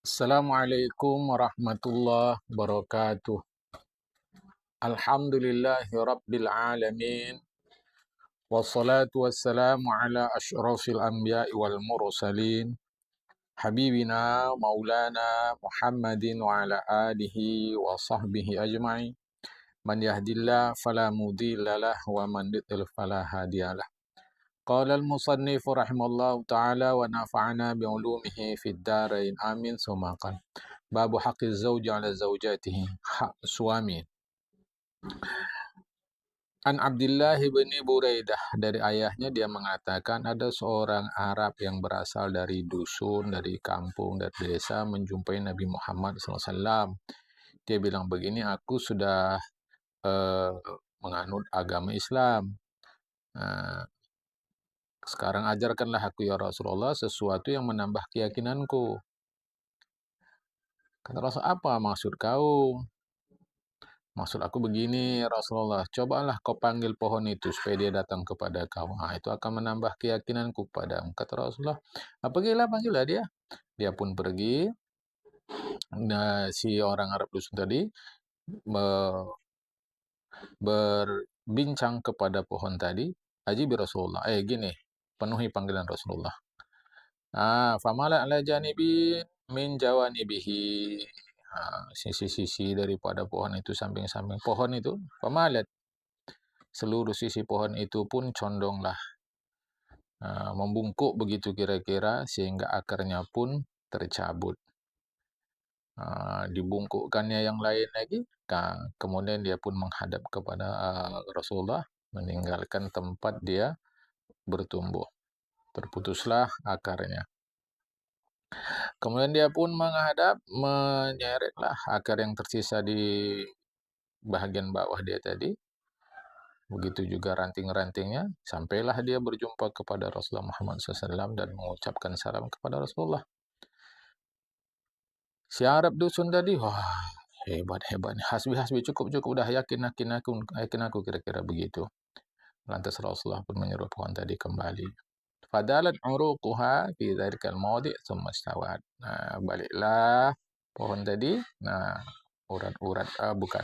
Assalamualaikum warahmatullahi wabarakatuh. Alhamdulillahi rabbil alamin. Wassalatu wassalamu ala asyrafil anbiya'i wal mursalin. Habibina maulana Muhammadin wa ala alihi wa sahbihi ajma'in. Man yahdillah fala mudilla lah wa man yudlil fala hadiyalah. Qala al-musannif rahimallahu ta'ala wa nafa'ana bi'ulumihi fid darain amin summa qala babu haqqi zauji ala zaujatihi, hak suami. An Abdullah bin Buraidah, dari ayahnya dia mengatakan ada seorang Arab yang berasal dari dusun, dari kampung, dari desa menjumpai Nabi Muhammad SAW. Dia bilang begini, aku sudah menganut agama Islam. Sekarang ajarkanlah aku ya Rasulullah sesuatu yang menambah keyakinanku. Kata Rasul, apa maksud kau? Maksud aku begini, Rasulullah, cobalah kau panggil pohon itu supaya dia datang kepada kau. Itu akan menambah keyakinanku padamu. Kata Rasulullah, panggillah dia. Dia pun pergi. Nah, si orang Arab dusun tadi berbincang kepada pohon tadi. Ajibi Rasulullah. Gini, penuhi panggilan Rasulullah. Famala ala janibi min jawanibihi. Sisi-sisi daripada pohon itu, samping-samping pohon itu, famalat, seluruh sisi pohon itu pun condonglah membungkuk begitu kira-kira, sehingga akarnya pun tercabut. Dibungkukkannya yang lain lagi, kemudian dia pun menghadap kepada Rasulullah, meninggalkan tempat dia bertumbuh. Terputuslah akarnya. Kemudian dia pun menghadap, menyeretlah akar yang tersisa di bahagian bawah dia tadi. Begitu juga ranting-rantingnya, sampailah dia berjumpa kepada Rasulullah Muhammad SAW dan mengucapkan salam kepada Rasulullah. Si Arab dusun tadi, wah, hebat. Hasbi, cukup, dah yakin aku kira-kira begitu. Lantas Rasulullah pun menyuruh pohon tadi kembali. Fadalat uruquha fi dzalikal mawdi' tsumma istawat. Baliklah pohon tadi. Urat-urat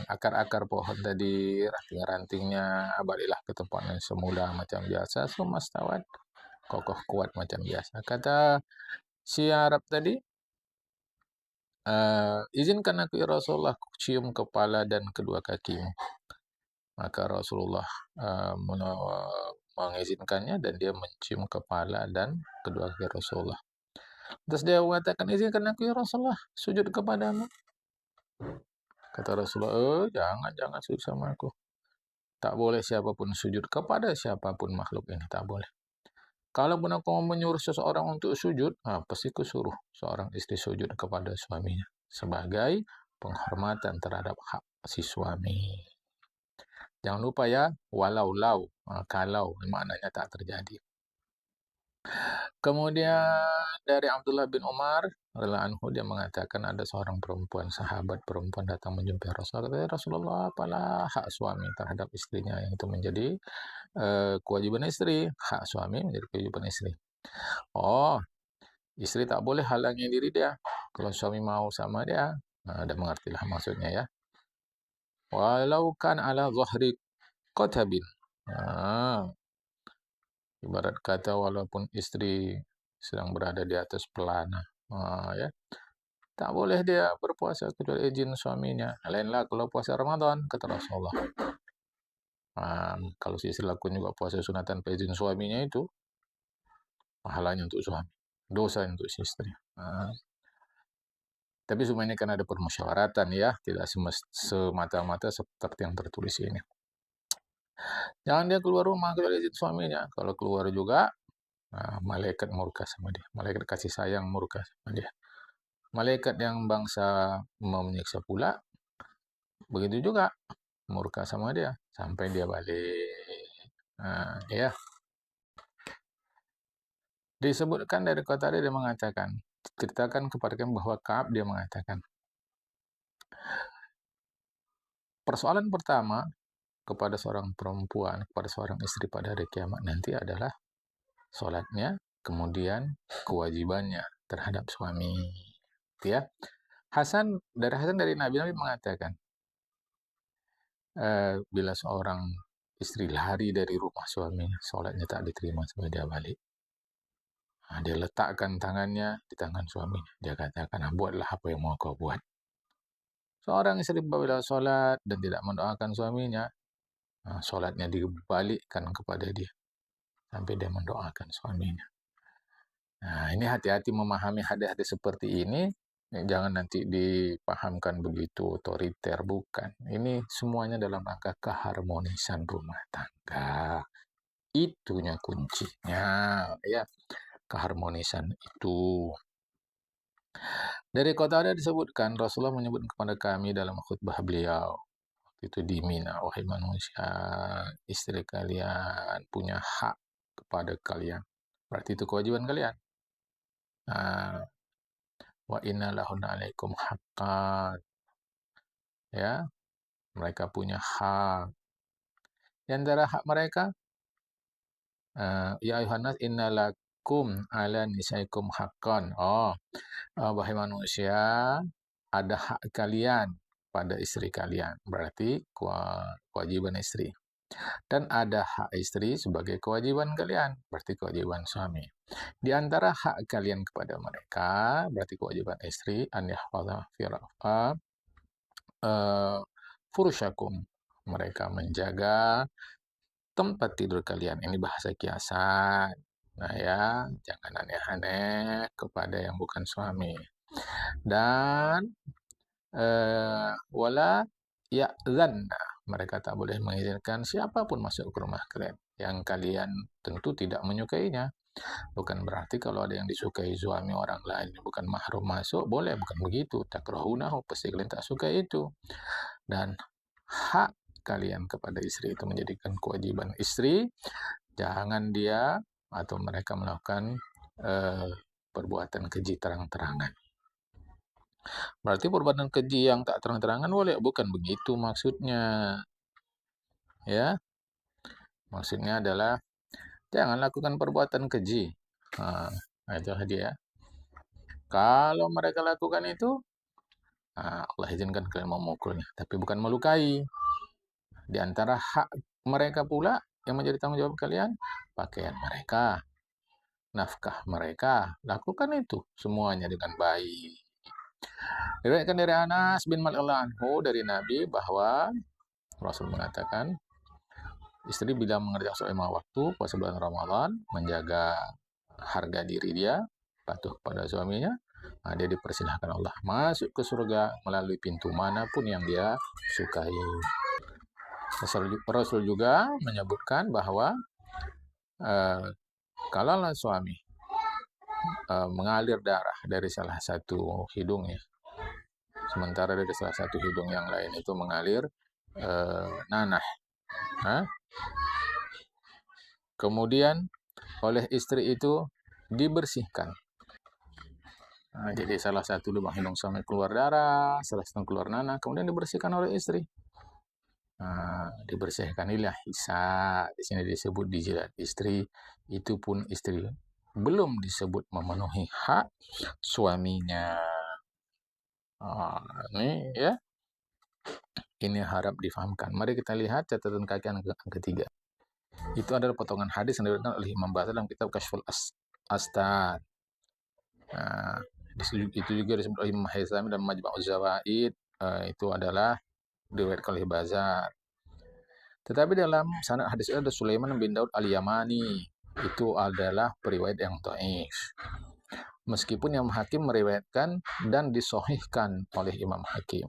akar-akar pohon tadi, ranting-rantingnya baliklah ke tempatnya semula macam biasa. Tsumma istawat, kokoh kuat macam biasa. Kata si Arab tadi, izinkan aku ya Rasulullah cium kepala dan kedua kakimu. Maka Rasulullah mengizinkannya dan dia mencium kepala dan kedua kaki Rasulullah. Terus dia mengatakan, izinkan aku ya Rasulullah sujud kepadamu. Kata Rasulullah, jangan sujud sama aku. Tak boleh siapapun sujud kepada siapapun makhluk ini, tak boleh. Kalaupun aku mau menyuruh seseorang untuk sujud, pasti aku suruh seorang istri sujud kepada suaminya sebagai penghormatan terhadap hak si suami. Jangan lupa ya, kalau maknanya tak terjadi. Kemudian dari Abdullah bin Umar radhiyallahu anhu, dia mengatakan ada seorang sahabat perempuan datang menjumpai Rasulullah. Rasulullah, apalah hak suami terhadap istrinya, yang itu menjadi kewajiban istri. Hak suami menjadi kewajiban istri. Istri tak boleh halangi diri dia. Kalau suami mau sama dia, dah mengertilah maksudnya ya. Walau kan ala zahri qatabin. Ibarat kata walaupun istri sedang berada di atas pelana, ya, tak boleh dia berpuasa kecuali izin suaminya. Lainlah kalau puasa Ramadan, kata Rasulullah. Kalau si istri lakukan juga puasa sunat tanpa izin suaminya, itu pahalanya untuk suami, dosa untuk si istri. Tapi semua ini kan ada permusyawaratan ya, tidak semata-mata seperti yang tertulis ini. Jangan dia keluar rumah kecuali izin suaminya. Kalau keluar juga, malaikat murka sama dia. Malaikat kasih sayang murka sama dia. Malaikat yang bangsa mau menyiksa pula, begitu juga murka sama dia sampai dia balik. Ya. Disebutkan dari kota dia mengatakan, ceritakan kepada kami bahwa Ka'ab dia mengatakan, persoalan pertama kepada seorang perempuan, kepada seorang istri pada hari kiamat nanti adalah sholatnya, kemudian kewajibannya terhadap suami. Gitu ya. Hasan dari Nabi mengatakan, bila seorang istri lari dari rumah suaminya, sholatnya tak diterima sampai dia balik. Nah, dia letakkan tangannya di tangan suaminya. Dia katakan, buatlah apa yang mau kau buat. Seorang istri apabila sholat dan tidak mendoakan suaminya, sholatnya dibalikkan kepada dia. Sampai dia mendoakan suaminya. Nah, ini hati-hati memahami hadis-hadis seperti ini. Jangan nanti dipahamkan begitu otoriter, bukan. Ini semuanya dalam rangka keharmonisan rumah tangga. Itunya kuncinya, ya. Keharmonisan itu. Dari Qatadah disebutkan, Rasulullah menyebut kepada kami dalam khutbah beliau, itu di Mina, wahai manusia, istri kalian punya hak kepada kalian. Berarti itu kewajiban kalian. Wa inna lahunna alaikum haqqan. Ya, mereka punya hak. Di antara hak mereka, ya ayuhannas inna lakum ala nisaikum haqqan. Wahai manusia, ada hak kalian pada istri kalian. Berarti kewajiban istri. Dan ada hak istri sebagai kewajiban kalian. Berarti kewajiban suami. Di antara hak kalian kepada mereka, berarti kewajiban istri, an yahfadha furusyakum. Mereka menjaga tempat tidur kalian. Ini bahasa kiasan. Nah ya, jangan aneh-aneh kepada yang bukan suami. Dan wala ya'zanna. Mereka tak boleh mengizinkan siapapun masuk ke rumah kalian yang kalian tentu tidak menyukainya. Bukan berarti kalau ada yang disukai suami orang lain bukan mahram masuk, boleh, bukan begitu. Takrahunahu, pasti kalian tak suka itu. Dan hak kalian kepada istri itu menjadikan kewajiban istri, jangan dia atau mereka melakukan perbuatan keji terang-terangan. Berarti perbuatan keji yang tak terang-terangan boleh, bukan begitu maksudnya. Ya. Maksudnya adalah jangan lakukan perbuatan keji. Itu dia. Kalau mereka lakukan itu, Allah izinkan kalian memukulnya, tapi bukan melukai. Di antara hak mereka pula yang menjadi tanggung jawab kalian, pakaian mereka, nafkah mereka, lakukan itu semuanya dengan baik. Diriwayatkan dari Anas bin Malik dari Nabi bahwa Rasul mengatakan, istri bila mengerjakan sholat 5 waktu puasa bulan Ramadan, menjaga harga diri dia, patuh pada suaminya, dia dipersilahkan Allah masuk ke surga melalui pintu manapun yang dia sukai. Rasul juga menyebutkan bahwa kalaulah suami mengalir darah dari salah satu hidungnya, sementara dari salah satu hidung yang lain itu mengalir nanah, kemudian oleh istri itu dibersihkan. Jadi salah satu lubang hidung suami keluar darah, salah satu keluar nanah, kemudian dibersihkan oleh istri. Dibersihkan inilah hisa. Di sini disebut di jidat istri, itu pun istri belum disebut memenuhi hak suaminya. Ini ya, ini harap difahamkan. Mari kita lihat catatan kaki yang ketiga. Itu adalah potongan hadis yang diriwayatkan oleh Imam Bazzar dalam kitab Kashful Astar. Itu juga disebut oleh Imam Haythami dalam Majma'uz Zawaid. Itu adalah diriwayatkan oleh Bazzar. Tetapi dalam sanad hadis itu ada Sulaiman bin Daud al-Yamani. Itu adalah periwayat yang dhaif. Meskipun Imam Hakim meriwayatkan dan disahihkan oleh Imam Hakim.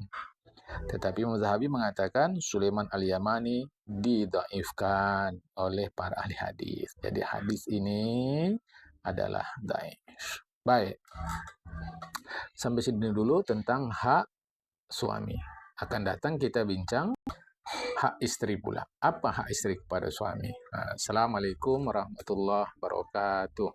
Tetapi Imam Zahabi mengatakan Sulaiman al-Yamani didhaifkan oleh para ahli hadis. Jadi hadis ini adalah dhaif. Baik. Sampai sini dulu tentang hak suami. Akan datang kita bincang hak istri pula. Apa hak istri kepada suami? Assalamualaikum warahmatullahi wabarakatuh.